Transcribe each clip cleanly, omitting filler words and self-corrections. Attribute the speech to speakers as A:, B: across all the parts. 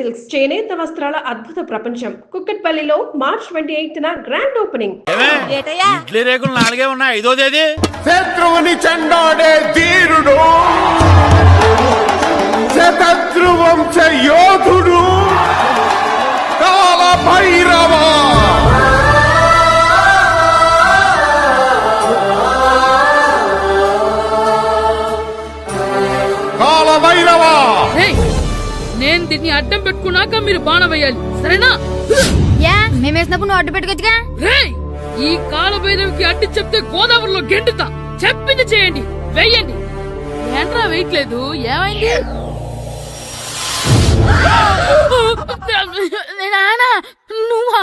A: Silks చేనేత వస్త్రాల అద్భుత ప్రపంచం కుక్కట్పల్లిలో మార్చ్ 28న గ్రాండ్ ఓపెనింగ్.
B: ఇడ్లీ రేకులు 4 ఉన్నాయి, 5వ తేదీ.
C: శత్రువుని చెండాడే ధీరుడు, శతద్రువంశ యోధుడు కాల భైరవ. కాల భైరవ,
D: నేను దీన్ని అడ్డం పెట్టుకున్నాక మీరు బాణ వేయాలి, సరేనా?
E: మేమేసినప్పుడు నువ్వు అడ్డు పెట్టుకోవచ్చుగా.
D: ఈ కాలభైరవికి అడ్డు చెప్తే గోదావరిలో గెంటుతా. చెప్పింది చేయండి, వెయ్యండి. ఏంట్రా వెయ్యట్లేదు, ఏమైంది? నువ్వా?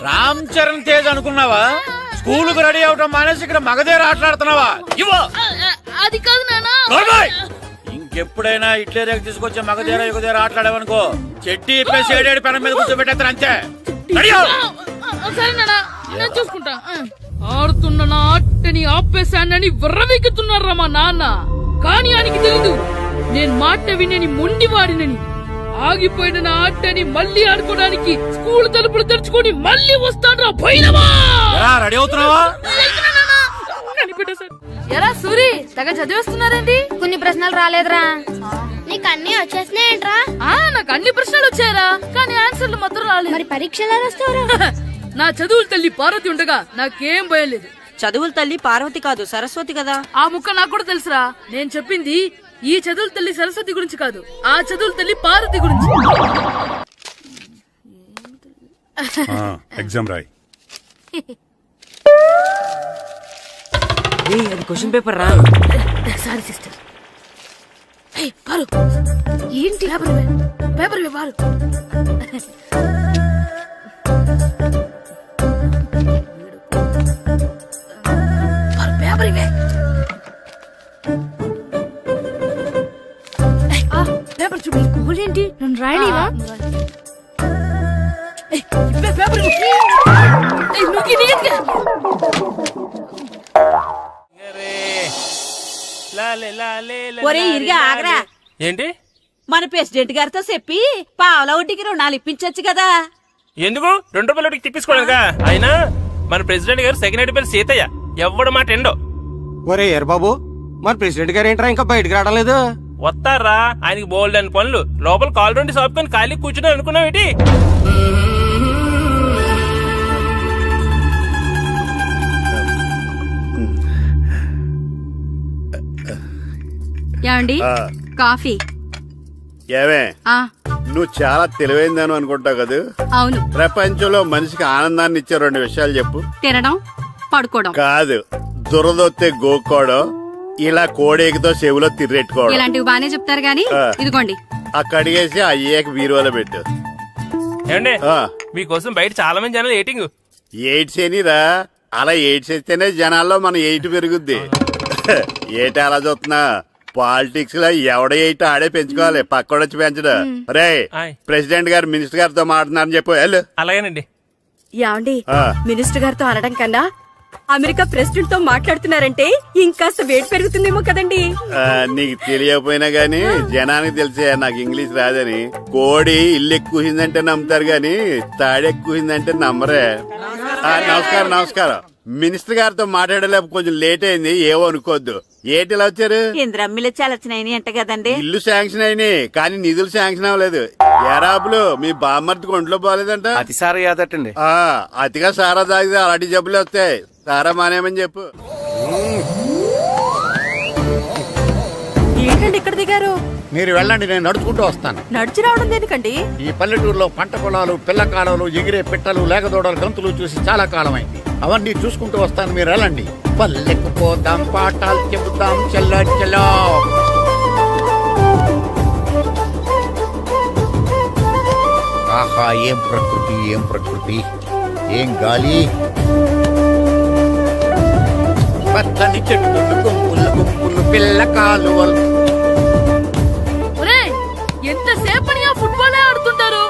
B: రామ్ చరణ్ తేజ్ అనుకున్నావా? స్కూల్ కు రెడీ అవటం మానేసి ఇక్కడ మగధీర ఆటలాడుతున్నావా?
D: అది కాదు నాన్న.
B: ఇంకెప్పుడైనా ఇడ్లీ రేకు తీసుకొచ్చే మగధీర యుగధీర ఆటలాడావనుకో, చెట్టి ఇప్పేసి 7 పెనం మీద కూర్చోబెట్టేస్తారు అంతే.
D: సరే నాన్న, నేను చూసుకుంటా. ఆడుతున్న నా ఆటని ఆపేశానని విర్రవీగుతున్నారా మా నాన్న. కానీ ఆయనకి తెలీదు నేను మాట వినని మొండివాడినని. ఆగిపోయిన నా ఆటని మళ్ళీ ఆడుకోవడానికి స్కూల్ తలుపులు తెరుచుకొని మళ్ళీ వస్తాను. భైరవా,
B: రెడీ అవుతున్నావా?
D: ఎరా సూరి, తెగ చదివేస్తున్నారండి.
E: కొన్ని ప్రశ్నలు రాలేదురా.
F: నీకు అన్ని వచ్చేసినాయంట్రా?
D: నాకు అన్ని ప్రశ్నలు వచ్చాయరా, కానీ ఆన్సర్లు మాత్రం రాలేదు.
F: మరి పరీక్షలు వస్తావురా?
D: నా చదువుల తల్లి పార్వతి ఉండగా నాకేం భయం లేదు.
G: చదువుల తల్లి పార్వతి కాదు, సరస్వతి కదా.
D: ఆ ముక్క నాకు కూడా తెలుసురా. నేను చెప్పింది ఈ చదువుల తల్లి సరస్వతి గురించి కాదు, ఆ చదువుల తల్లి పార్వతి గురించి.
C: ఎగ్జామ్ రాయి.
G: అది క్వశ్చన్ పేపర్ రా.
D: Sorry sister. పారు, ఏంటి పేపర్ పారు. పేపర్ ఇవే. పేపర్ చూపి. ఏంటి నన్ను రాయలేవా? పేపర్
G: ఒరే ఇరిగా ఆగరా.
H: ఏంటి?
G: మన ప్రెసిడెంట్ గారితో చెప్పి పావలా వడ్డీకి రుణాలు ఇప్పించొచ్చు కదా.
H: ఎందుకు? 2 రూపాయల వడ్డీకి తిప్పించుకోలేదుగా. అయినా మన ప్రెసిడెంట్ గారు సెకండ్ పేరు సీతయ్య, ఎవ్వడు మాట ఎండో.
I: ఒరే ఎర్ బాబు, మన ప్రెసిడెంట్ గారు ఏంట్రా ఇంకా బయటకు రావడం లేదు?
H: వస్తారా, ఆయనకి బోల్డ్ అని పనులు. లోపల కాల్ రెండు సాపుకొని ఖాళీ కూర్చున్నారు అనుకున్నావు ఏంటి?
G: ఏమండి, కాఫీ?
C: ఏమే, నువ్వు చాలా తెలివైందని అనుకుంటావు కదా.
G: అవును.
C: ప్రపంచంలో మనిషికి ఆనందాన్ని ఇచ్చే 2 విషయాలు చెప్పు.
G: తినడం, పడుకోవడం.
C: కాదు, దురదొత్తే గోక్కోవడం, ఇలా కోడేకితో చెవులో తిర్రెట్టుకోవడం.
G: ఇలాంటివి బానే చెప్తారు గానీ ఇదిగోండి.
C: కడిగేసి అయ్యాక బీరువాలో పెట్టు.
H: ఏమండి, మీకోసం బయట చాలా మంది జనాలు ఎయిటింగ్.
C: ఎయిడ్స్ ఏనిరా, అలా ఎయిడ్స్ వేస్తేనే జనాల్లో మన ఎయిట్ పెరుగుద్ది. ఏటి అలా చూస్తున్నా? పాలిటిక్స్ లో ఎవడ ఎయిట్ ఆడే పెంచుకోవాలి, పక్కడొచ్చి పెంచడం. రే, ప్రెసిడెంట్ గారు మినిస్టర్ గారితో మాట్లాడుతున్నారని చెప్పు. వెళ్ళు.
H: అలాగేనండి.
G: ఏమండి, మినిస్టర్ గారితో అనడం కన్నా అమెరికా ప్రెసిడెంట్ తో మాట్లాడుతున్నారంటే ఇంకాస్త వేడి పెరుగుతుందేమో కదండి.
C: నీకు తెలియకపోయినా గానీ జనానికి తెలిసే నాకు ఇంగ్లీష్ రాదని. కోడి ఇల్లు ఎక్కువసిందంటే నమ్ముతారు గాని తాడెక్కువసిందంటే నమ్మరే. నమస్కారం. నమస్కారం. మినిస్టర్ గారితో మాట్లాడలేక కొంచెం లేట్ అయింది, ఏవో అనుకోవద్దు. ఏటి ఇలా వచ్చారు?
G: ఇంద్రమ్మిలు చాలొచ్చినాయని అంట కదండి.
C: ఇల్లు శాంక్షన్ అయినాయి కానీ నిధులు శాంక్షన్ అవ్వలేదు. ఎరాబులు మీ బామ్మర్తికి ఒంట్లో పోలేదంట.
I: అతిసారా యాదటండి.
C: అతిగా సారా తాగితే అలాంటి జబ్బులు వస్తాయి. సారా మానేమని చెప్పు.
G: ఏంటండి ఇక్కడ దిగారు?
I: మీరు వెళ్ళండి, నేను నడుచుకుంటూ వస్తాను.
G: నడిచి రావడం దేనికండి?
I: ఈ పల్లెటూరులో పంట పొలాలు, పిల్ల కాలాలు, ఎగిరే పిట్టలు, లేకదోడలు, గంతులు చూసి చాలా కాలం అయింది. అవన్నీ చూసుకుంటూ వస్తాను, మీరు వెళ్ళండి. పల్లెకు పోదాం, పాఠాలు చెబుతాం, చల్లో చల్లో. ఆహా, ఏం ప్రకృతి, ఏం ప్రకృతి, ఏం గాలి. పచ్చని చెట్లు, గుంపులు గుంపులు, పిల్ల కాలువలు.
D: ఎంతసేపని ఫుట్బాల్ ఆడుతుంటారు.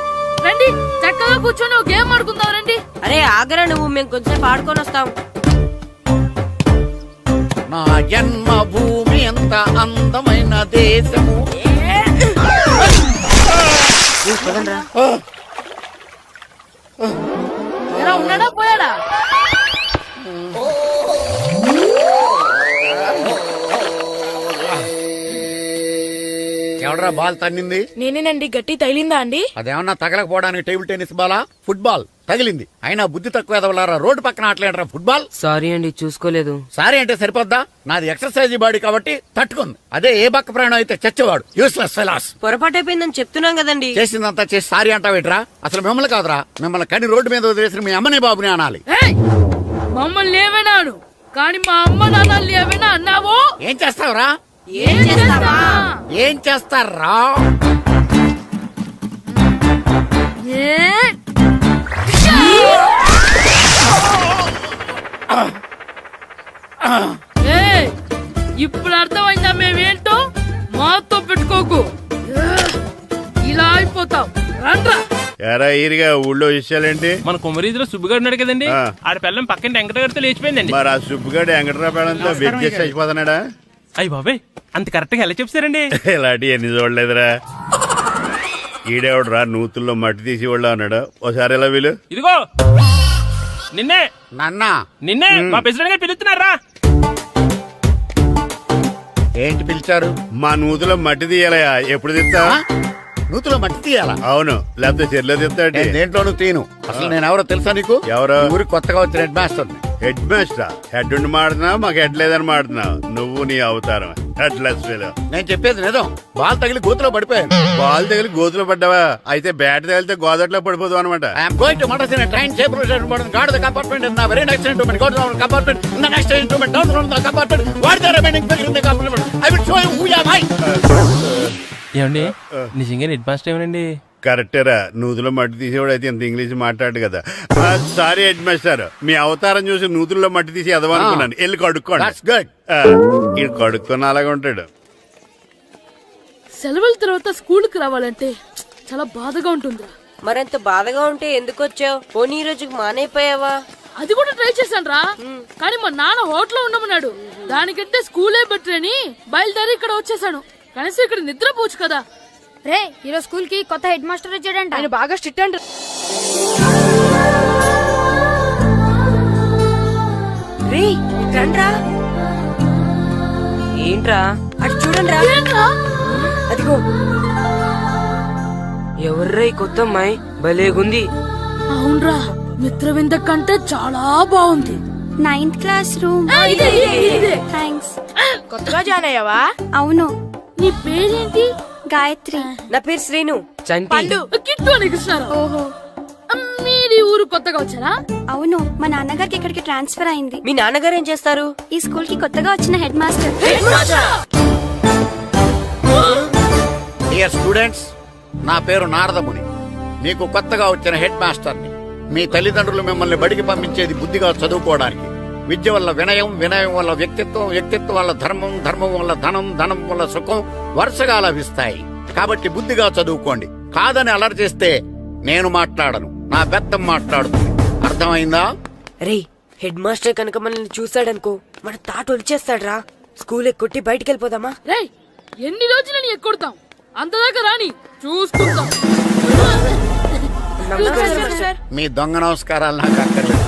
D: రండి, చక్కగా కూర్చొని గేమ్ ఆడుకుందాం. రండి.
G: అరే ఆగరా నువ్వు, మేము కొంచెం ఆడుకొని వస్తాం.
I: నా జన్మభూమి ఎంత అందమైన దేశము.
D: ఎరా ఉన్నాడా పోయాడా?
I: ఎవడరా బాల్ తన్నింది?
D: నేనేనండి. గట్టి తగిలిందా అండి?
I: అదేమన్నా తగలకపోవడానికి టేబుల్ టెన్నిస్ బాలా, ఫుట్బాల్ తగిలింది. అయినా బుద్ధి తక్కువ ఎదవలారా, రోడ్డు పక్కన ఆటలేడరా ఫుట్బాల్.
J: సారీ అండి, చూసుకోలేదు.
I: సారీ అంటే సరిపోద్దా? నాది ఎక్సర్సైజ్ బాడీ కాబట్టి తట్టుకుంది. అదే ఏ బక్క ప్రాణం అయితే చచ్చేవాడు. Useless fellas.
J: పొరపాటు అయిపోయిందని చెప్తున్నాం కదండి.
I: చేసిందంతా చేసి సారీ అంటావేట్రా? అసలు మిమ్మల్ని కాదురా, మిమ్మల్ని కని రోడ్డు మీద వదిలేసిన మీ అమ్మని బాబుని అనాలి.
D: ఏయ్! మమ్మల్ని ఏమైనాడు కానీ మా అమ్మ నాన్నల్ని ఏమైనా అన్నావో?
I: ఏం చేస్తావురా?
D: ఏం చేస్తావా?
I: ఏం చేస్తారా?
D: ఏయ్! ఇప్పుడు అర్థమైందా మేమేంటో? మాతో పెట్టుకోకు, ఇలా అయిపోతావు. రండ్రా.
C: ఎరా ఈరిగా ఊళ్ళో విషయాలేంటి?
H: మన కుమరీధిలో సుబ్బుగాడు ఉన్నాడు కదండి,
C: ఆ.
H: ఆడ పిల్లం పక్కన వెంకటగారితో లేచిపోయిందండి.
C: మరి ఆ సుబ్బుగాడు వెంకటరాపేడంతో వెయిట్ చేసి అయిపోతున్నాడా?
H: అయ్యి బాబాయ్, అంత కరెక్ట్ గా ఎలా చెప్తారండి?
C: ఇలాంటి ఎన్ని చూడలేదురా. ఈడేవడరా నూతుల్లో మట్టి తీసి వాళ్ళు అన్నాడు. ఒకసారి ఎలా వీలు
H: ఇదిగో నిన్నే
I: నాన్నా
H: నిన్నే మా ప్రెసిడెంట్ గారు పిలుస్తున్నారా?
I: ఏంటి పిలిచారు?
C: మా నూతులో మట్టి తీయాలయా. ఎప్పుడు తీస్తా?
I: నూతులో మట్టి తీయాలా?
C: అవును, లేకపోతే చెర్లో తీస్తాడు.
I: నేను దేంట్లోనూ తీను. అసలు నేను ఎవరో తెలుసా నీకు?
C: ఎవరు?
I: ఈ ఊరికి కొత్తగా వచ్చిన head master.
C: Head master head ఉండి మాడుతున్నావు, మాకు హెడ్ లేదని మాడుతున్నావు. నువ్వు నీ అవతారం హెడ్ లెస్ ఫెలో.
I: నేను చెప్పేది నిజం. బాల్ తగిలి గోతులో పడిపోయాను.
C: బాల్ తగిలి గోతులో పడ్డావా? అయితే బ్యాట్ తగిలితే గోదట్లో పడిపోదు అనమాట.
I: I'm going to Madras in a train safe route guard the compartment in the very next instrument go to the compartment in the next instrument down to the compartment what the remaining figure in the compartment I will show you who you are my.
H: ఏమండి నిజంగా head master ఏమనండి?
C: కరెక్టేరా, నూతులో మట్టి తీసేవాడు అయితే ఇంత English మాట్లాడు కదా. Sorry head master, మీ అవతారం చూసి నూతుల్లో మట్టి తీసి ఎదవనుకున్నాను. వెళ్ళి కడుక్కోండి.
I: That's good.
C: ఇది కడుక్కొని అలాగే ఉంటాడు.
D: సెలవుల తర్వాత స్కూల్ కి రావాలంటే చాలా బాధగా ఉంటుందిరా.
J: మరంత బాధగా ఉంటే ఎందుకు వచ్చావు? పోనీ ఈ రోజుకి మానైపోయావా?
D: అది కూడా ట్రై చేశాను రా, కానీ మా నాన్న హోటల్లో ఉండమన్నాడు. దానికంటే స్కూలే బెటర్ అని బయలుదేరి ఇక్కడ వచ్చేసాను. కనీసం ఇక్కడ నిద్రపోవచ్చు కదా.
E: రే ఈరోజు స్కూల్ కి కొత్త హెడ్ మాస్టర్ వచ్చాడంట.
D: ఆయన బాగా స్ట్రిక్ట్ అండ్
J: రే రండ్రా. ఏంట్రా అటు చూడండిరా. అదిగో ఎవర్రా ఈ కొత్త అమ్మాయి? భలేగుంది.
D: అవునరా, మిత్రవింద కంటే చాలా బాగుంది.
F: 9th class room. థ్యాంక్స్.
D: కొత్తగా జాయిన్ అయ్యావా?
F: అవును.
D: నీ పేరేంటి?
F: గాయత్రి.
J: నా పేరు శ్రీను. చంటి.
D: పండు. కిట్టు అని కృష్ణారావు.
F: ఓహో.
D: మీరు ఊరు కొత్తగా వచ్చారా?
F: అవును, మా నాన్నగారికి ఇక్కడికి ట్రాన్స్ఫర్ అయింది.
J: మీ నాన్నగారు ఏం చేస్తారు?
F: ఈ స్కూల్ కి కొత్తగా వచ్చిన హెడ్ మాస్టర్.
I: డియర్ స్టూడెంట్స్, నా పేరు నారదముని. మీకు కొత్తగా వచ్చిన హెడ్ మాస్టర్ని. మీ తల్లిదండ్రులు మిమ్మల్ని బడికి పంపించేది బుద్ధిగా చదువుకోవడానికి. విద్య వల్ల వినయం, వినయం వల్ల వ్యక్తిత్వం, వ్యక్తిత్వం వల్ల ధర్మం, ధర్మం వల్ల ధనం, ధనం వల్ల సుఖం వరుసగా లభిస్తాయి. కాబట్టి బుద్ధిగా చదువుకోండి. కాదని అలర్ చేస్తే నేను మాట్లాడను, నా బెత్తం మాట్లాడుతుంది. అర్థమైందా?
J: రే హెడ్ మాస్టర్ కనుక మనల్ని చూసాడనుకో మన తాట వచ్చేస్తాడ్రా. స్కూల్ ఎక్కొట్టి బయటికి వెళ్ళిపోదామా?
D: రే ఎన్ని రోజులు నీ ఎక్కొడతాం? అంతదాకా రాని చూసుకుందాం.
I: మీ దొంగ నమస్కారాలు నాకు అక్కర్లేదు.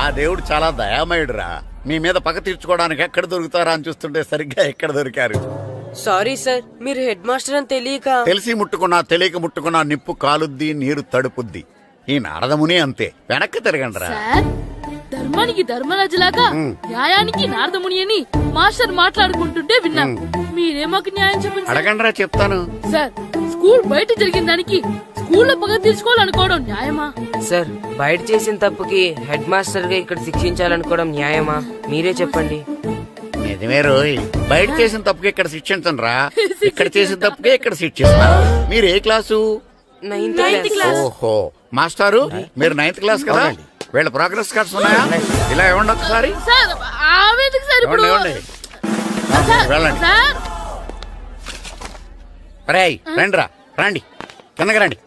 I: ఆ దేవుడు చాలా దయామయుడురా. మీ మీద పగ తీర్చుకోవడానికి ఎక్కడ దొరుకుతారా అని చూస్తుంటే సరిగ్గా ఎక్కడ దొరికారు.
J: సారీ సార్, మీరు హెడ్ మాస్టర్ అని తెలియక.
I: తెలిసి ముట్టుకున్నా తెలియక ముట్టుకున్నా నిప్పు కాలుద్ది, నీరు తడుపుద్ది. ఈ నారదముని అంతే. వెనక్కి తిరగండిరా.
D: సార్, ధర్మానికి ధర్మరాజులాగా న్యాయానికి నారదముని అని మాస్టర్ మాట్లాడుకుంటుంటే విన్నాం. మీరే మాకు న్యాయం చెప్పండి సార్.
I: అడగండిరా, చెప్తాను.
D: సార్, స్కూల్ బయట జరిగిన దానికి స్కూల్లో పగ తీర్చుకోవాలనుకోవడం న్యాయమా?
J: సార్, బయట చేసిన తప్పుకి హెడ్ మాస్టర్ గా ఇక్కడ శిక్షించాలనుకోవడం న్యాయమా? మీరే చెప్పండి.
I: నిజమే రోయ్, బయట చేసిన తప్పుకి ఇక్కడ శిక్షించను రా. ఇక్కడ చేసిన తప్పుకే ఇక్కడ శిక్షిస్తాను. మీరు ఏ క్లాసు?
J: 9th class.
I: ఓహో, మాస్టారు మీరు 9th క్లాస్ కదా? వీళ్ళ ప్రోగ్రెస్ కార్డ్స్ ఉన్నాయా? ఇలా ఇవ్వండి ఒకసారి.
D: సార్, ఆవేదకు సార్ ఇప్పుడు.
I: ఇవ్వండి. వెళ్ళండి.
D: సార్,
I: రేయ్ రండిరా, రండి కిందకి రండి.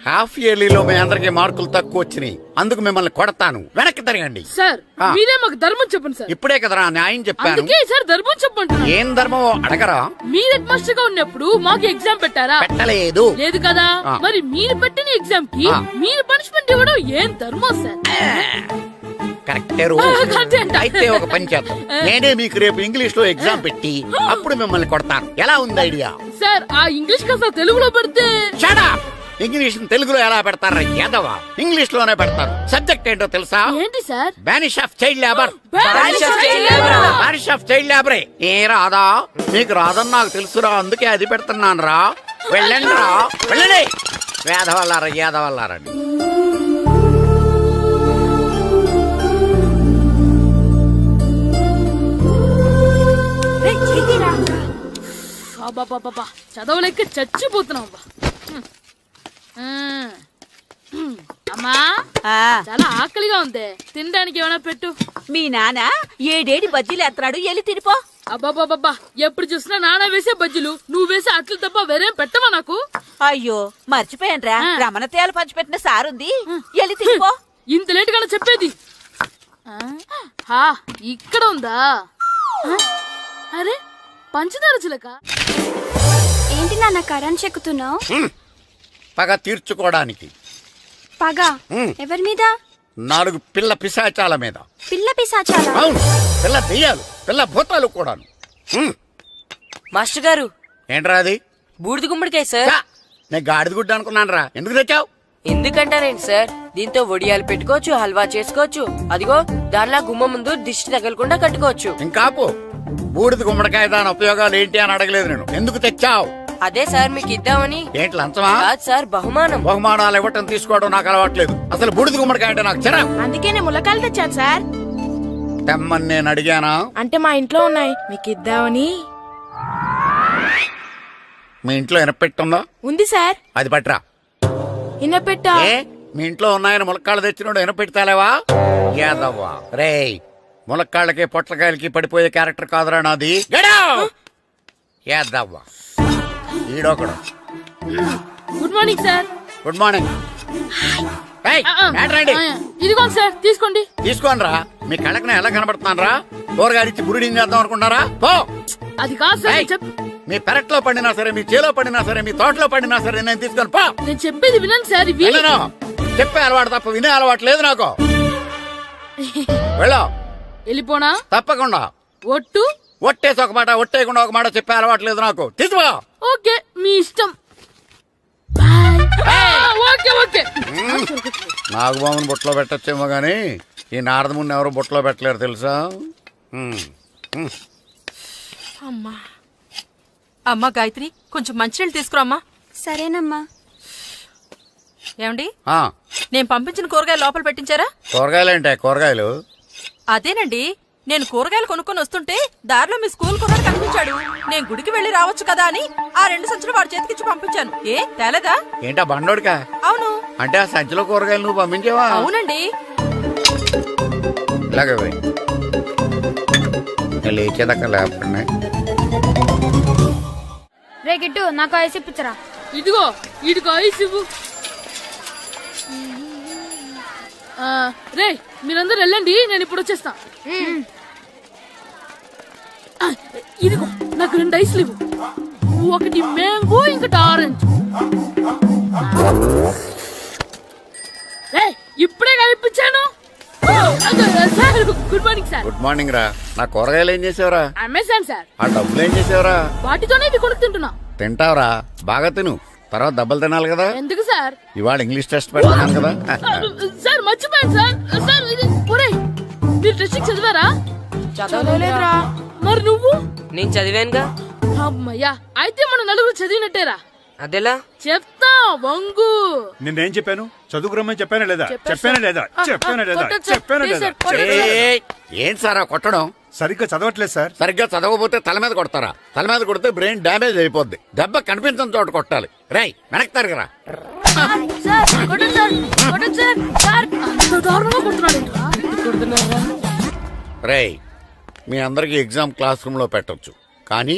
I: హాఫ్ ఇయర్లీలో మీ అందరికి మార్కులు తక్కువ వచ్చినాయి, అందుకు మిమ్మల్ని కొడతాను. వెనక్కి తిరగండి.
D: సార్
I: ఆ.
D: మీరే మాకు ధర్మం చెప్పండి సార్.
I: ఇప్పుడే కదరా న్యాయం చెప్పాను.
D: అందుకే సార్ ధర్మం చెప్పంటున్నా.
I: ఏం ధర్మం అడగరా?
D: మీరు హెడ్ మాస్టర్ గా ఉన్నప్పుడు మాకు ఎగ్జామ్ పెట్టారా?
I: పెట్టలేదు.
D: లేదు కదా.
I: ఆ.
D: మరి మీరు పెట్టిన ఎగ్జామ్ కి
I: ఆ.
D: మీరు పనిష్మెంట్ ఇవ్వడం ఏం ధర్మం సార్?
I: కరెక్టే.
D: కరెక్టే అంట.
I: అయితే ఒక పని చేద్దాం, నేనే మీకు రేపు ఇంగ్లీష్ లో ఎగ్జామ్ పెట్టి అప్పుడు మిమ్మల్ని కొడతాను. ఎలా ఉంది ఐడియా?
D: సార్ ఆ ఇంగ్లీష్ కాస్త తెలుగులో పెడితే.
I: Shut up! ఇంగ్లీష్ తెలుగులో ఎలా పెడతారా యాదవా? ఇంగ్లీష్ లోనే పెడతారు. సబ్జెక్ట్ ఏంటో తెలుసా?
D: ఏంటి sir?
I: Banish of child labour.
D: Banish of child labor.
I: Banish of child లేబరే. ఏ రాదా? నీకు రాదని నాకు తెలుసురా, అందుకే అది పెడుతున్నాను రా. వెళ్ళండి రా, వెళ్ళండి. వేదవల్లారా, యాదవల్లారండి.
D: అబ్బా చదవలేక చచ్చిపోతున్నాం అబ్బా. అమ్మా చాలా ఆకలిగా ఉంది, తినడానికి ఏమైనా పెట్టు.
G: మీ నాన్న ఏడేడి బజ్జీలు ఎత్తాడు, ఎల్లి తినిపో.
D: అబ్బాబాబా ఎప్పుడు చూసినా నాన్న వేసే బజ్జీలు, నువ్వు వేసే అట్లు తప్ప వేరేం పెట్టవా నాకు?
G: అయ్యో మర్చిపోయానురా, రమణ తేలు పంచిపెట్టిన సారుంది, ఎల్లి తినిపో.
D: ఇంత లేట్ గా చెప్పేది. ఇక్కడ ఉందా? అరే పంచదార చిలక.
F: ఏంటి నాన్న కరెంట్ చెక్కుతున్నావు?
I: పగ తీర్చుకోవడానికి.
F: పగ ఎవరి మీద?
I: 4 పిల్ల పిశాచాల మీద.
F: పిల్ల పిశాచాలా?
I: అవును, పిల్ల దెయ్యాలు, పిల్ల భూతాలు కూడాను.
J: మాస్టర్ గారు
I: ఏంట్రా అది?
J: బూడిద గుమ్మడికాయ సార్.
I: ఛా, నేను గాడిద గుడ్డ అనుకున్నాను రా. ఎందుకు తెచ్చావు?
J: ఎందుకంటారేంటి సార్, దీంతో వడియాలు పెట్టుకోవచ్చు, హల్వా చేసుకోవచ్చు. అదిగో దానిలా గుమ్మ ముందు దిష్టి తగలకుండా కట్టుకోవచ్చు.
I: ఇంకాపు, బూడిద గుమ్మడికాయ దాని ఉపయోగాలు ఏంటి అని అడగలేదు నేను. ఎందుకు తెచ్చావు?
J: అదే సార్ మీకు ఇద్దామని.
I: ఏంటి లంచమా?
J: కాదు సార్, బహుమానం.
I: బహుమానాలు ఇవ్వటం తీసుకోవడం నాకు అలవాట్లేదు. అసలు బూడిద గుమ్మడికాయ అంటే నాకు చిరా.
D: అందుకే నేను ములకాయలు తెచ్చాను సార్.
I: తెమ్మని నేను అడిగానా?
D: అంటే మా ఇంట్లో ఉన్నాయి, మీకు ఇద్దామని.
I: మీ ఇంట్లో ఎనపెట్టుందా?
D: ఉంది సార్.
I: అది పట్రా.
D: ఇన్నపెట్టా?
I: ఏ, మీ ఇంట్లో ఉన్నాయని ములక్కాళ్ళు తెచ్చినోడు ఎనపెడతాలేవా? యాదవ్వా రేయ్, ములక్కాళ్ళకి పొట్లకాయలకి పడిపోయే క్యారెక్టర్ కాదురా నాది. యాదవ్వా ఈడొకడు.
D: Good morning sir.
I: Good morning.
D: ఇదిగోండి సార్, తీసుకోండి.
I: తీసుకోనరా, మీ కళ్ళకి నేను ఎలా కనబడుతున్నాను రా? కూరగాయలిచ్చి బురిడింగ్ చేద్దాం అనుకుంటారా? పో.
D: అది కాదు సార్.
I: మీ పెరట్లో పండినా సరే, మీ చేలో పండినా సరే, మీ తోటలో పండినా సరే నేను తీసుకొని పో.
D: నేను చెప్పేది వినండి సార్. ఇవి
I: వెళ్ళను. చెప్పే అలవాటు తప్ప వినే అలవాటు లేదు నాకు. వెళ్ళో.
D: వెళ్ళిపోనా?
I: తప్పకుండా.
D: ఒట్టు?
I: ఒట్టేసి ఒక మాట, ఒట్టేయకుండా ఒక మాట చెప్పే అలవాటు లేదు నాకు. తీసుకో.
D: ఓకే, మీ ఇష్టం. Okay okay.
I: నాగబాబుని బుట్టలో పెట్టచ్చేమో గాని ఈ నారదముని ఎవరు బుట్టలో పెట్టలేరు తెలుసా?
G: అమ్మా గాయత్రి, కొంచెం మంచినీళ్ళు తీసుకురామ్మా.
F: సరేనమ్మా.
G: ఏమండి,
I: ఆ,
G: నేను పంపించిన కూరగాయలు లోపల పెట్టించారా?
I: కూరగాయలు ఏంటే? కూరగాయలు
G: అదేనండి, నేను కూరగాయలు కొనుక్కొని వస్తుంటే దారిలో మీ స్కూల్ కుర్రాడు కనిపించాడు. నేను గుడికి వెళ్లి రావచ్చు కదా అని ఆ 2 సంచులు వాడి చేతికిచ్చి పంపించాను. ఏ తేలేదా?
I: ఏంటా బండోడికా?
G: అవును.
I: అంటే ఆ సంచిలో కూరగాయలు నువ్వు పంపించావా?
G: అవునండి.
I: ఇలాగే పోయి లేచేదాకా లేకపోయినా.
E: రే గిట్టు, నాకు ఐస్ ఇప్పించరా.
D: ఇదిగో ఇదిగో ఐస్ ఇవ్వు. రే మీరందరూ వెళ్ళండి, నేను ఇప్పుడు వచ్చేస్తా. ఇదిగో నాకు 2 ఐస్లు ఇవ్వు. ఒకటి మ్యాంగో, ఇంకటి ఆరెంజ్. ఇప్పుడే కనిపించాను. Sir good morning sir.
I: Good morning రా. నా కూరగాయలు ఏం చేసావురా?
D: Amazon sir.
I: ఆ డబ్బులు ఏం చేసావురా?
D: వాటితోనే ఇవి కొనుక్కు తింటున్నా.
I: తింటావురా, బాగా తిను. తర్వాత డబ్బులు తినాలి కదా.
D: ఎందుకు సార్?
I: ఇవాళ ఇంగ్లీష్ టెస్ట్ పెడతాను కదా.
D: సార్ మర్చిపోయాను సార్. సార్ మీరు టెస్టింగ్ చదివారా? చదవలేదురా. మరి నువ్వు?
J: నేను చదివానుగా.
D: అమ్మయ్యా, అయితే మన నలుగురు చదివినట్టేరా.
J: అదెలా?
D: చెప్తా వంగు.
B: నేనేం చెప్పాను? చదువుకురమ్మని చెప్పానా లేదా? చెప్పానా లేదా? చెప్పానా లేదా? చెప్పానా లేదా?
I: ఏంటి సార్ కొట్టడం?
B: సరిగ్గా చదవట్లేదు సార్.
I: సరిగ్గా చదవకపోతే తల మీద కొడతారా? తల మీద కొడితే బ్రెయిన్ డ్యామేజ్ అయిపోద్ది. దెబ్బ కనిపించని చోట కొట్టాలి. రేయ్ వెనక్కి తరగరా. రేయ్, మీ అందరికి ఎగ్జామ్ క్లాస్ రూమ్ లో పెట్టొచ్చు, కానీ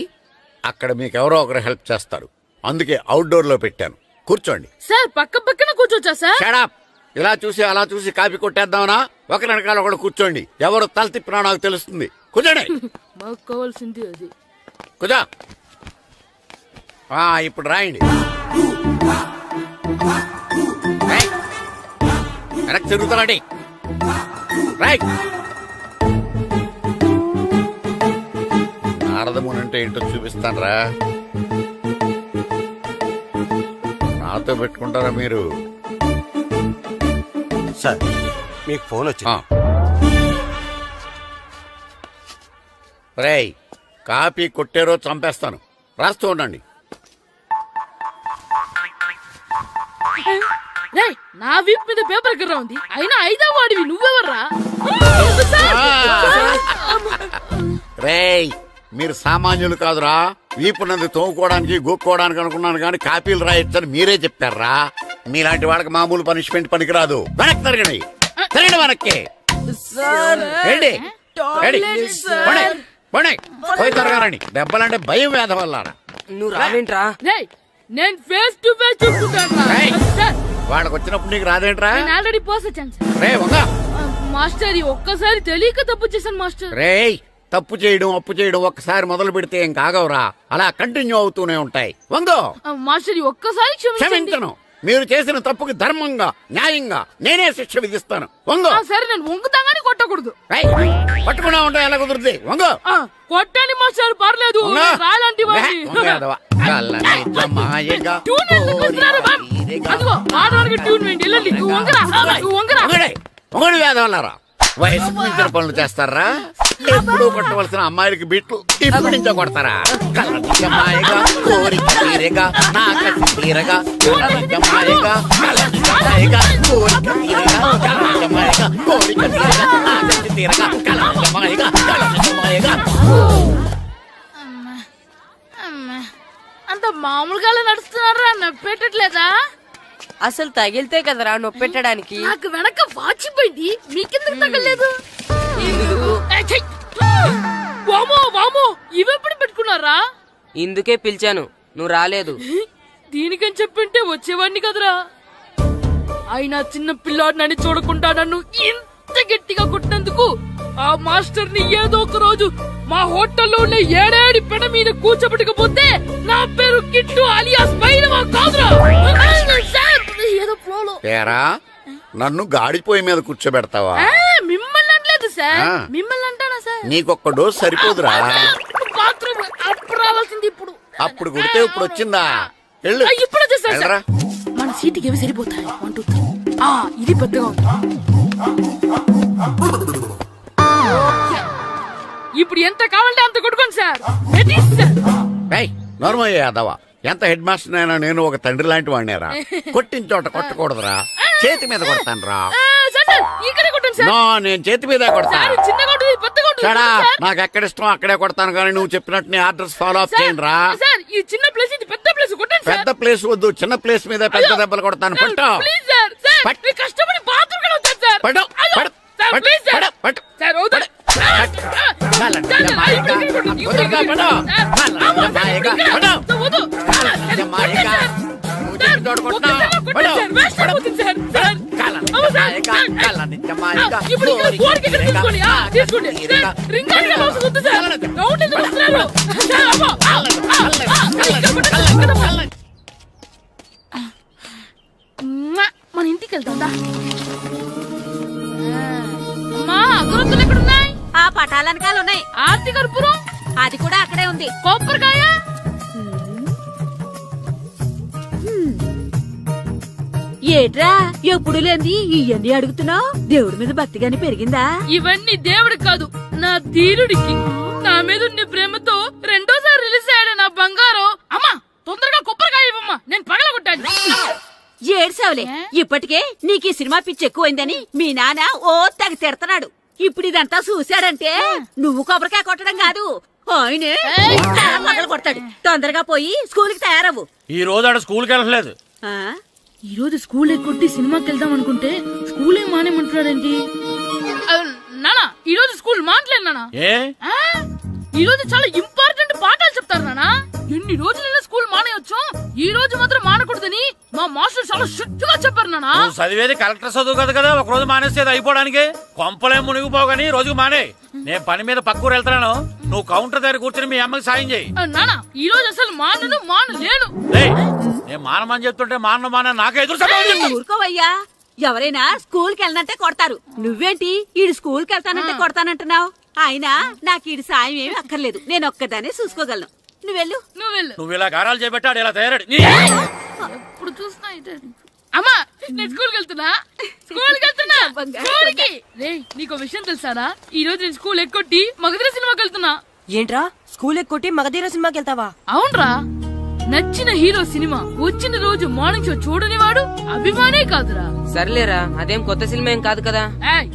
I: అక్కడ మీకు ఎవరో ఒకరు హెల్ప్ చేస్తారు. అందుకే అవుట్డోర్ లో పెట్టాను. కూర్చోండి.
D: సార్ పక్క పక్కన కూర్చోచ్చా సార్?
I: షడప్. ఇలా చూసి అలా చూసి కాపీ కొట్టేద్దామనా? ఒకరి వెనకాల ఒకడు కూర్చోండి. ఎవరు తల తిప్పినా నాకు తెలుస్తుంది. కూర్చోండి.
D: మాకు కావాల్సింది అది.
I: కూర్చో. ఇప్పుడు రాయండి. రాయ్. వెనక్కి తిరుగుతారండి. రైట్. నారదముని అంటే ఏంటో చూపిస్తానరా. నాతో పెట్టుకుంటారా మీరు?
K: సార్ మీకు ఫోన్ వచ్చింది.
I: రేయ్, కాపీ కొట్టారో చంపేస్తాను. రాస్తూ ఉండండి.
D: రేయ్, నా వీప్ మీద పేపర్ కర్ర ఉంది, అయినా ఐదా వాడివి నువ్వెవర్రా?
I: రేయ్, మీరు సామాన్యులు కాదురా. వీపున్నది తోముకోవడానికి గోక్కోవడానికి అనుకున్నాను కానీ కాపీలు రాయొచ్చని మీరే చెప్పారా. మీలాంటి వాళ్ళకి మామూలు పనిష్మెంట్ పనికిరాదు. వెనక్కి తిరగండి. తిరగండి వెనక్కి. ఏంటి? పోయి తిరగారండి. దెబ్బలంటే భయం వేద వల్ల.
J: నువ్వు రావేంట్రా?
D: రేయ్, నేను ఫేస్ టు ఫేస్ చూసుకుంటాను.
I: వాళ్ళకి వచ్చినప్పుడు నీకు రాదేంట్రా?
D: నేను ఆల్రెడీ పోస్ వచ్చాను సార్.
I: రే వంగ.
D: మాస్టర్, ఈ ఒక్కసారి తెలియక తప్పు చేశాను మాస్టర్.
I: రేయ్, తప్పు చేయడం అప్పు చేయడం ఒక్కసారి మొదలు పెడితే ఏం కాగవరా. అలా కంటిన్యూ అవుతూనే ఉంటాయి. వంగో.
D: మాస్టర్, ఈ ఒక్కసారి
I: క్షమించను. మీరు చేసిన తప్పుకి ధర్మంగా న్యాయంగా నేనే శిక్ష విధిస్తాను. వంగో.
D: సరే, నేను వంగుతాగాని కొట్టకూడదు.
I: పట్టుకున్నా ఉంటా ఎలా కుదురుతుంది. వంగో.
D: కొట్టండి మాస్టర్, పర్లేదు. రాలాంటి ట్యూన్ వేయండి. వెళ్ళండి. నువ్వు వంగరా.
I: వంగడి వేదవల్లారా. వయసుకు మించిన పనులు చేస్తారా? ఎప్పుడూ కొట్టవలసిన అమ్మాయిలకి బిట్లు ఇప్పుడు నుంచో కొడతారా? కలనిజమాయగా కోరిక తీరగా నా కసి తీరగా కలనిజమాయగా కలనిజమాయగా కోరిక తీరగా కలనిజమాయగా కోరిక తీరగా నా కసి తీరగా కలనిజమాయగా కలనిజమాయగా.
D: అంత మామూలుగా నడుస్తున్నారా? నొప్పెట్టట్లేదా?
J: అసలు తగిలితే కదరా నొప్పెట్టడానికి.
D: నాకు వెనక వాచిపోయింది, మీకెందుకు తగలేదు? వామో వామో, ఇవెప్పుడు పెట్టుకున్నారా?
J: ఇందుకే పిలిచాను, నువ్వు రాలేదు.
D: దీనికని చెప్పింటే వచ్చేవాడిని కదరా. అయినా చిన్న పిల్లాడినని చూడకుండా నన్ను ఇంత గట్టిగా కొట్టినందుకు ఆ మాస్టర్ ని ఏదో ఒక రోజు మా హోటల్లో ఉన్న ఏడేడి పెడ మీద కూర్చోబెట్టకపోతే నా పేరు కిట్టు అలియాస్ బైరవా కాదురా. ఏదో ఫ్లోలో.
I: నన్ను గాడిపోయి మీద కూర్చోబెడతావా?
D: మిమ్మల్ని అనలేదు సార్, మిమ్మల్ని అంటానా సార్?
I: నీకొక్క డోస్ సరిపోదురా.
D: బాత్రూమ్ అప్పుడు రావాల్సింది ఇప్పుడు.
I: అప్పుడు కొడితే ఇప్పుడు వచ్చిందా?
D: ఇప్పుడు వచ్చేసా. మన సీటుకి ఏవి సరిపోతాయి? 1 2 3. ఇది పెద్దగా ఉంది. ఇప్పుడు ఎంత కావాలంటే అంత కొట్టుకోండి సార్.
I: నోర్మయ్య యాదవా, ఎంత హెడ్ మాస్టర్ అయినా నేను ఒక తండ్రి లాంటి వాడినేరా. కొట్టిన చోట కొట్టకూడదురా. చేతి మీద కొడతాను రా. నేను చేతి మీద కొడతాను. నాకు ఎక్కడ ఇష్టం అక్కడే కొడతాను కానీ నువ్వు చెప్పినట్టు నీ ఆర్డర్స్ ఫాలో అప్ చేయండి రా. పెద్ద ప్లేస్ వద్దు, చిన్న ప్లేస్ మీద పెద్ద దెబ్బలు కొడతాను. పట్టు
D: మన ఇంటికి వెళ్తా. అమ్మా, అగరొత్తులు ఎక్కడున్నాయి?
G: ఆ పటాలనకాలు ఉన్నాయి.
D: ఆర్తి కర్పూరం
G: అది కూడా అక్కడే ఉంది.
D: కొబ్బరికాయ
G: ఏట్రా ఎప్పుడు లేని ఇవన్నీ అడుగుతున్నావు? దేవుడి మీద భక్తి గాని పెరిగిందా?
D: ఇవన్నీ దేవుడికి కాదు, నా ధీరుడికి. నా మీద ఉన్న ప్రేమతో రెండోసారి రిలీజ్ అయ్యాడు నా బంగారం. అమ్మా, తొందరగా కొబ్బరికాయ ఇవ్వమ్మా, నేను పగలగొట్టాను.
G: ఏడ్సావులే, ఇప్పటికే నీకు ఈ సినిమా పిచ్చి ఎక్కువైందని మీ నాన్న ఓ తెగ తిడతాడు. ఇప్పుడు ఇదంతా చూశాడంటే నువ్వు కొబ్బరికాయ కొట్టడం కాదు, ఆయనే పగల కొడతాడు. తొందరగా పోయి స్కూల్ కి తయారవు.
B: ఈ రోజు ఆడ స్కూల్కి వెళ్ళలేదు.
D: ఈ రోజు స్కూల్ ఎక్కొట్టి సినిమాకి వెళ్దాం అనుకుంటే స్కూల్ ఏం మానేమంటున్నారేంటి? నానా, ఈ రోజు స్కూల్ మానట్లేదు నానా. ఈ రోజు చాలా ఇంపార్టెంట్ పాఠాలు చెప్తారు నానా. ఎన్ని రోజులైనా స్కూల్ మానేయొచ్చు, ఈ రోజు మాత్రం మానకూడదని మా మాస్టర్ చాలా స్ట్రిక్ట్ గా చెప్పారు నానా.
B: నువ్వు చదివేది కలెక్టర్ చదువు కదా కదా, ఒక రోజు మానేస్తే అయిపోవడానికి. కొంపలే మునిగిపోగాని రోజుకు మానే. నేను పని మీద పక్కూరు వెళ్తున్నాను, నువ్వు కౌంటర్ దగ్గర కూర్చొని మీ అమ్మకి సాయం చేయి.
D: నానా ఈ రోజు అసలు మానలేను.
B: నేను మానమని చెప్తుంటే మాన నాకే ఎదురు
G: ఊరుకోవయ్యా, ఎవరైనా స్కూల్ కి వెళ్ళనంటే కొడతారు. నువ్వేంటి ఈడు స్కూల్ కి వెళ్తానంటే కొడతానంటున్నావు? అయినా నాకు ఈడు సాయం ఏమి అక్కర్లేదు, నేను ఒక్కదానే చూసుకోగలను. నువ్వెళ్ళు.
B: నువ్వు ఇలా గారాలు చేపెట్టాడు ఇలా తయారాడు.
D: ఇప్పుడు చూస్తా అమ్మా, నేను స్కూల్కి వెళ్తున్నా. స్కూల్కి రేయ్, నీకు విషయం తెలుసారా? ఈ రోజు నేను స్కూల్ ఎక్కొట్టి మగధీర సినిమాకి వెళ్తున్నా.
J: ఏంట్రా స్కూల్ ఎక్కొట్టి మగధీర సినిమాకి వెళ్తావా?
D: అవునరా, నచ్చిన హీరో సినిమా వచ్చిన రోజు మార్నింగ్ షో చూడని వాడు అభిమానే కాదురా.
J: సర్లేరా, అదేం కొత్త సినిమా ఏం కాదు కదా.
D: ఏయ్,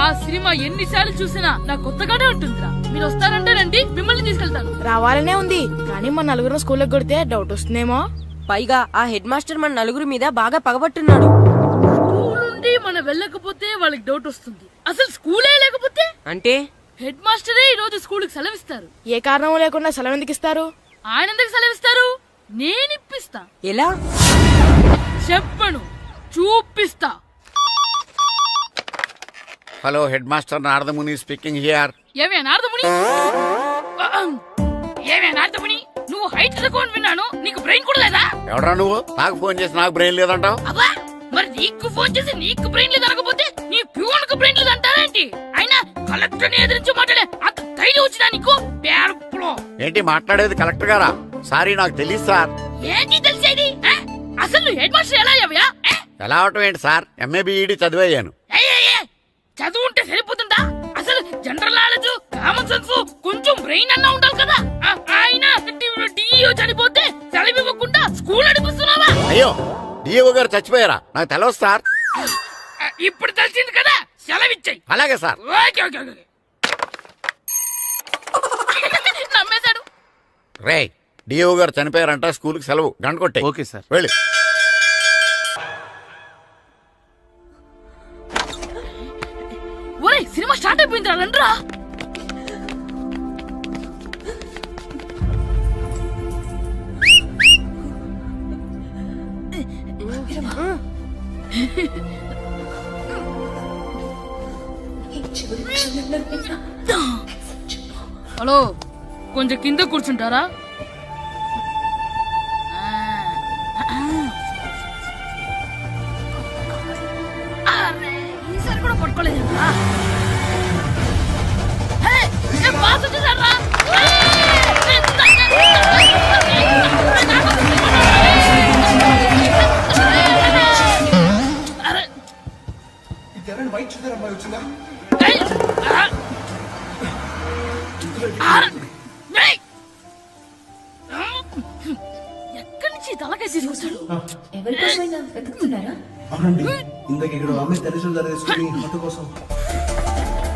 D: ఆ సినిమా ఎన్నిసార్లు చూసినా నాకు కొత్తగానే ఉంటుందిరా. మీరు వస్తారంటే రండి, మిమ్మల్ని తీసుకెళ్తాను.
L: రావాలనే ఉంది, కానీ మన నలుగురు స్కూల్కి కొడితే డౌట్ వస్తుందేమో.
J: పైగా ఆ హెడ్ మాస్టర్ మన నలుగురి మీద బాగా పగబట్టున్నాడు.
D: స్కూల్ నుండి మనం వెళ్ళకపోతే వాళ్ళకి డౌట్ వస్తుంది. అసలు స్కూలే లేకపోతే
J: అంటే
D: హెడ్ మాస్టరే ఈ రోజు స్కూల్కి సెలవిస్తారు.
L: ఏ కారణం లేకుండా సెలవు ఎందుకు ఇస్తారు?
D: ఆయన ఎందుకు సెలవిస్తారు? నేను ఇప్పిస్తా.
J: ఎలా
D: చెప్పను, చూపిస్తా.
I: Hello, head master Naradamuni speaking here.
D: ఏమే నారదముని, నువ్వు హైట్ తక్కువ విన్నాను, నీకు బ్రెయిన్ కూడా లేదా?
I: ఎవడ్రా నువ్వు? నాకు ఫోన్ చేసి నాకు బ్రెయిన్ లేదంటావు?
D: అబ్బా, మరి నీకు ఫోన్ చేసి నీకు బ్రెయిన్ లేదు అనకపోతే నీ ప్యూన్ కు బ్రెయిన్ లేదు అంటారేంటి? అయినా కలెక్టర్ ని ఎదిరించి మాట్లాడే అంత ధైర్యం వచ్చినా నీకు? పేర్పులో
I: ఏంటి మాట్లాడేది? కలెక్టర్ గారా? సారీ, నాకు తెలియదు సార్.
D: ఏంటి తెలిసేది? అసలు నువ్వు హెడ్ మాస్టర్ ఎలా అయ్యావయ్యా?
I: ఎలా అవటం ఏంటి సార్, ఎంఏబిఈడి చదివయ్యాను.
D: చదువు ఉంటే సరిపోతుందా? అసలు జనరల్ నాలెడ్జ్, కామన్ సెన్స్, కొంచెం బ్రెయిన్ అన్నా ఉండాలి కదా. ఆయన డిఇఓ చనిపోతే సెలవు ఇవ్వకుండా స్కూల్ నడిపిస్తున్నావా?
I: అయ్యో, డిఓ గారు చచ్చిపోయారా? నాకు తెలవదు సార్.
D: ఇప్పుడు తెలిసింది కదా, సెలవిచ్చాయి.
I: అలాగే సార్.
D: నమ్మేశాడు.
I: రే, డిఓ గారు చనిపోయారంట, స్కూల్ కి సెలవు, గంట కొట్టే.
K: Okay sir.
I: వెళ్ళి.
D: ఒరే, సినిమా స్టార్ట్ అయిపోయిందిరా, రండ్రా. హలో, కొంచెం కింద కూర్చుంటారా? ఈసారి కూడా పట్టుకోలేదు. ఎక్కడి నుంచి తలకాయ తీసుకొచ్చాడు?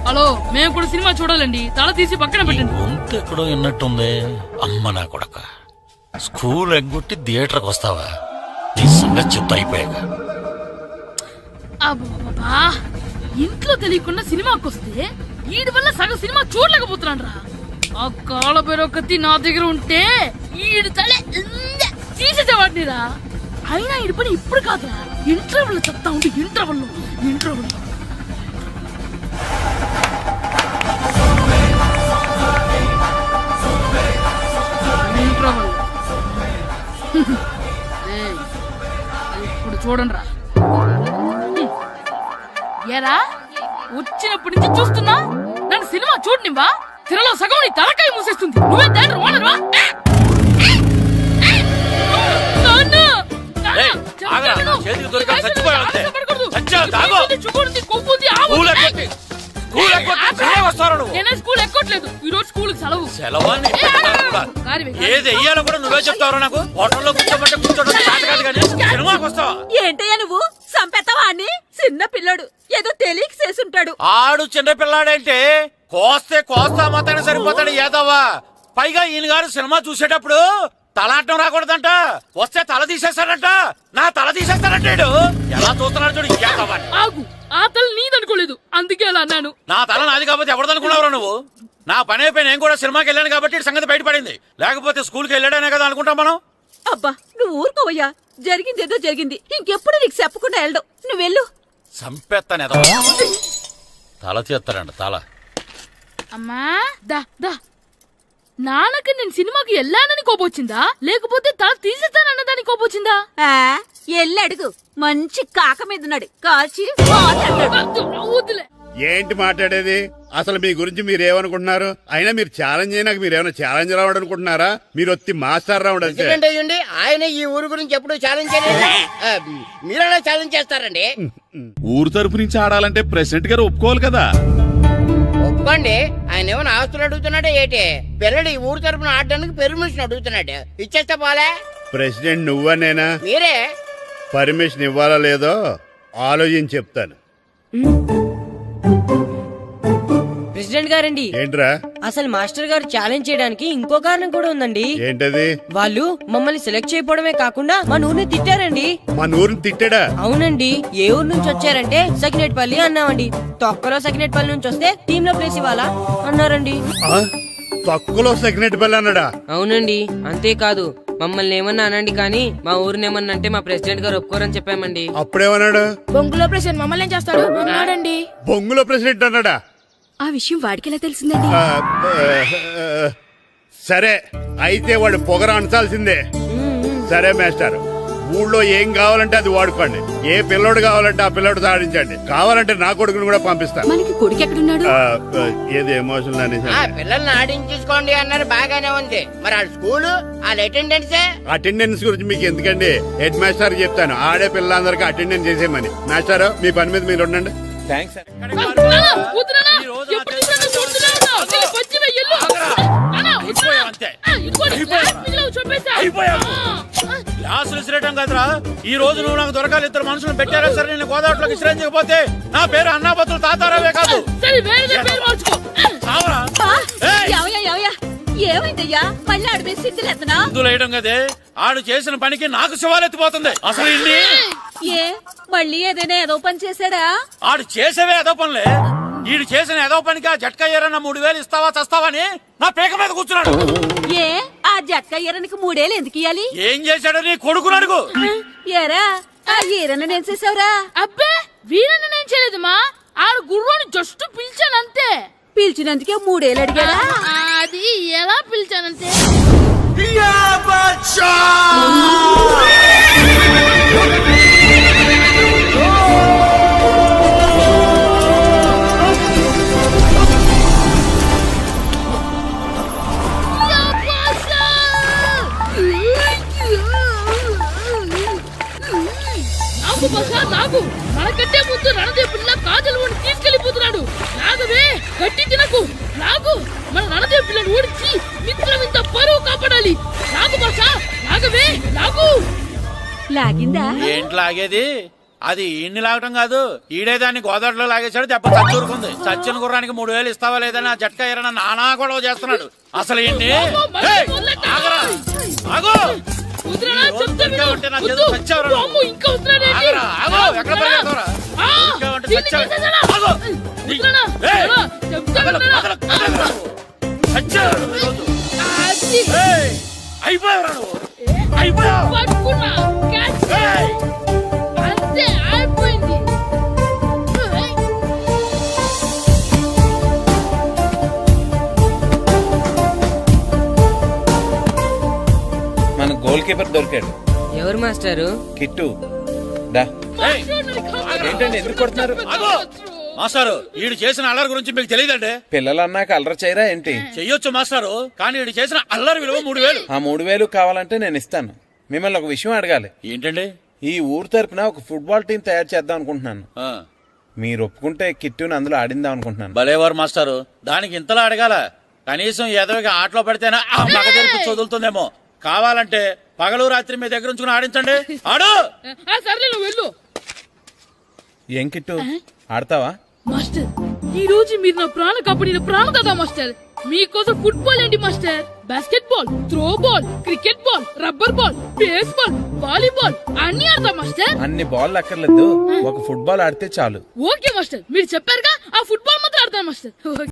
D: హలో, మేము కూడా సినిమా చూడాలండి, తల తీసి పక్కన పెట్టండి.
B: గొంతు ఎక్కడో విన్నట్టుంది. అమ్మ నా కొడక, స్కూల్ ఎగ్గొట్టి థియేటర్కి వస్తావా? నీ సంగతి చెప్తా అయిపోయాక.
D: అబ్బా, ఇంట్లో తెలియకుండా సినిమాకి వస్తే వీడి వల్ల సగం సినిమా చూడలేకపోతున్నాను రా. ఆ కాళ్ళ బెరొకతి నా దగ్గర ఉంటే ఈడు తలే తీసేసేవాడిని రా. అయినా ఈడి పని ఇప్పుడు కాదురా, ఇంటర్వెల్ చెప్తా ఉంటే ఇంటర్వెల్ ఇప్పుడు చూడండి రా. ఏరా, వచ్చినప్పటి నుంచి చూస్తున్నా, నన్ను సినిమా చూడనివ్వా? తిరలో సగం నీ తలకాయ మూసేస్తుంది. నువ్వే దాని ఓనర్వా? నేనే స్కూల్ ఎక్కట్లేదు, ఈ రోజు స్కూల్ సెలవు.
B: ఏది వెయ్యాలో కూడా నువ్వే చెప్తావు నాకు. హోటల్లో కూర్చోబట్టే కూర్చోడం కాదు కానీ సినిమాకి వస్తావా?
G: ఏంటయ్యా నువ్వు? సంపెత్తవా అని? చిన్న పిల్లడు, ఏదో తెలియక చేసుంటాడు.
B: ఆడు చిన్న పిల్లాడంటే కోస్తే కోస్తా మాత్రమే సరిపోతాడు ఏదవ్వా. పైగా ఈయన గారు సినిమా చూసేటప్పుడు తలాటం రాకూడదంట, వస్తే తల తీసేస్తాడంట. నా తల తీసేస్తాడంటాడు. ఎలా చూస్తున్నాడు చూడు.
D: ఆగు, ఆ తల నీదనుకోలేదు, అందుకే అలా అన్నాను.
B: నా తల నాది కాకపోతే ఎవరిదనుకున్నావురా నువ్వు? నా పని అయిపోయి నేను కూడా సినిమాకి వెళ్ళాను కాబట్టి ఈ సంగతి బయటపడింది. లేకపోతే స్కూల్కి వెళ్ళాడనే కదా అనుకుంటాం మనం.
G: అబ్బా నువ్వు ఊరుకోవయ్యా, జరిగిందేదో జరిగింది, ఇంకెప్పుడు నీకు చెప్పకుండా వెళ్ళడం. నువ్వు వెళ్ళు.
B: సంపెత్తనే తల చేస్తాడంట తల.
D: అమ్మా దా దా. నాన్నకి నేను సినిమాకి వెళ్ళానని కోపొచ్చిందా, లేకపోతే తల తీసేస్తానన్నదాని కోపొచ్చిందా?
G: ఎల్లు అడుగు, మంచి కాక మీద ఉన్నాడు, కాల్చి
D: వద్దులే.
C: ఏంటి మాట్లాడేది? అసలు మీ గురించి మీరు ఏమనుకుంటున్నారు? అయినా మీరు ఛాలెంజ్ అయినాక మీరు ఏమైనా ఛాలెంజ్ రావడం అనుకుంటున్నారా? మీరు వచ్చి మాస్టర్ రావడం అంతే.
J: ఆయన ఈ ఊరు గురించి ఎప్పుడు ఛాలెంజ్ చేయలేదు. మీరెలా ఛాలెంజ్ చేస్తారండి?
K: ఊరు తరపు నుంచి ఆడాలంటే ప్రెసిడెంట్ గారు ఒప్పుకోవాలి కదా.
J: ఒప్పుకోండి. ఆయన ఏమైనా ఆస్తులు అడుగుతున్నాడే ఏంటి? పిల్లడు ఈ ఊరు తరపున ఆడడానికి పెర్మిషన్ అడుగుతున్నాడు. ఇచ్చేస్తే పోలే.
C: ప్రెసిడెంట్ నువ్వా నేనా?
J: మీరే.
C: పర్మిషన్ ఇవ్వాలా లేదో ఆలోచించి చెప్తాను.
J: ప్రెసిడెంట్ గారండి,
C: ఏంట్రా?
J: అసలు మాస్టర్ గారు ఛాలెంజ్ చేయడానికి ఇంకో కారణం కూడా ఉందండి.
C: ఏంటది?
J: వాళ్ళు మమ్మల్ని సెలెక్ట్ చేయకపోవడమే కాకుండా మా ఊరిని తిట్టారండి.
C: మా ఊరిని తిట్టాడా?
J: అవునండి. ఏ ఊరు నుంచి వచ్చారంటే సకినేట్పల్లి అన్నామండి. తొక్కలో సకినేట్పల్లి నుంచి వస్తే టీమ్ లో ప్లేస్ ఇవ్వాలా అన్నారండి.
C: తక్కువలో సెకండ్ బెల్ అన్నాడా?
J: అవునండి. అంతేకాదు మమ్మల్ని ఏమన్నా అనండి కానీ మా ఊరిని ఏమన్నా అంటే మా ప్రెసిడెంట్ గారు ఒప్పుకోరని చెప్పామండి.
C: అప్పుడేమన్నాడు?
L: బొంగులో ప్రెసిడెంట్ మమ్మల్ని ఏం చేస్తాడు అన్నాడండి.
C: బొంగులో ప్రెసిడెంట్ అన్నాడా?
G: ఆ విషయం వాడికి ఎలా తెలిసిందండి?
C: సరే అయితే వాడు పొగర అంచాల్సిందే. సరే మాస్టర్, ఊళ్ళో ఏం కావాలంటే అది వాడుకోండి. ఏ పిల్లోడు కావాలంటే ఆ పిల్లోడు సాధించండి. కావాలంటే నా కొడుకుని కూడా పంపిస్తాను.
G: మనకి కొడుకు ఎక్కడున్నాడు?
C: ఏది ఎమోషనల్ అనేసి
J: పిల్లల్ని ఆడించేసుకోండి అన్నారు. బాగానే ఉంది. మరి ఆ స్కూలు వాళ్ళ
C: అటెండెన్స్ గురించి మీకు ఎందుకండి? హెడ్ మాస్టర్ చెప్తాను. ఆడే పిల్లలందరికీ అటెండెన్స్ చేసేయమని. మాస్టర్ మీ పని మీద మీరు ఉండండి.
K: థ్యాంక్స్.
B: గ్లాసులు విసిరేయటం కదరా. ఈ రోజు నువ్వు నాకు దొరకాలి. ఇద్దరు మనుషులు పెట్టారా సరే, నేను గోదావరిలోకి విసిరించకపోతే నా పేరు అన్నాపత్రులు తాతారావే కాదు.
G: ఏమైందయ్యా? మళ్ళీ ఆడిపోయి సిద్ధులేతనా?
B: సిద్ధులేయడం కదే, ఆడు చేసిన పనికి నాకు శివాలెత్తిపోతుంది. అసలు ఇన్ని
G: ఏ మళ్ళీ ఏదైనా ఏదో పని చేశాడా?
B: ఆడు చేసేవే ఏదో పనులే. ఈడు చేసిన ఏదో పనికి ఆ జట్కా ఏరన్న 3000 ఇస్తావా చస్తావని నా పేక మీద కూర్చున్నాడు.
G: ఏ ఆ జట్కా ఈరనికి 3 ఏళ్ళు ఎందుకు ఇయ్యాలి?
B: ఏం చేశాడో నీ కొడుకుని అడుగు.
G: ఏరా ఆ ఈరన్న నేను చేసావురా?
D: అబ్బే వీరన్న నేను చేయలేదు మా. ఆడు గుర్రాన్ని జస్ట్ పిలిచానంతే.
G: పిలిచినందుకే 3 ఏళ్ళు అడిగాడా?
D: అది ఎలా పిలిచానంతే. నాకు మనకంటే ముందు రణదేవుడిలా కాజల్ ఓడి తీసుకెళ్లిపోతున్నాడు. నాగవే గట్టి తినకు. నాగు మన రణదేవు పిల్లని ఓడించి మిత్రం ఇంత పరువు కాపాడాలి. నాగు భాష నాగవే నాగు.
G: లాగిందా?
B: ఏంటి లాగేది? అది ఈయన్ని లాగటం కాదు, ఈడే దాన్ని గోదావరిలో లాగేశాడు. దెబ్బ చచ్చూరుకుంది. చచ్చిన గుర్రానికి 3000 ఇస్తావా లేదని ఆ జట్కా ఏరన్న నానా గొడవ చేస్తున్నాడు. అసలు ఏంటి?
D: అంతే అయిపోయింది.
K: మన గోల్ కీపర్ దొరికాడు.
J: ఎవరు మాస్టారు?
K: కిట్టు దా. ఏంటండి ఎందుకు కొడుతున్నారు?
B: మాస్టారు, ఈడు చేసిన అల్లరి గురించి మీకు తెలియదండి.
K: పిల్లలు అన్నాక అల్లరి చేయరా ఏంటి?
B: చెయ్యొచ్చు మాస్టారు, కానీ ఈడు చేసిన అల్లరి విలువ 3000.
K: ఆ 3000 కావాలంటే నేను ఇస్తాను. మిమ్మల్ని ఒక విషయం అడగాలి.
B: ఏంటండి?
K: ఈ ఊరు తరపున ఒక ఫుట్బాల్ టీం తయారు చేద్దాం అనుకుంటున్నాను. మీరు ఒప్పుకుంటే కిట్టుని అందులో ఆడిందాం అనుకుంటున్నాను.
B: భలేవారు మాస్టారు, దానికి ఇంతలా అడగాల? కనీసం ఎదవిగా ఆటలో పడితేనే ఆ మగ తెరిపి వదులుతుందేమో. కావాలంటే పగలు రాత్రి మీ దగ్గర ఉంచుకుని ఆడించండి. ఆడు.
D: సర్లే నువ్వు వెళ్ళు.
K: ఏం కిట్టు ఆడతావా?
D: మాస్టర్ ఈ రోజు మీరు నా ప్రాణ కాపాడిన ప్రాణదాత మాస్టర్. మీకోసం ఫుట్బాల్ ఏంటి master, basket ball, throw ball, cricket ball, rubber ball, base ball, volleyball అన్ని ఆడతా మాస్టర్.
K: అన్ని బాల్ అక్కర్లేదు, ఒక ఫుట్బాల్ ఆడితే చాలు.
D: ఓకే మాస్టర్, మీరు చెప్పారుగా ఆ ఫుట్బాల్ మాత్రం ఆడతాను మాస్టర్.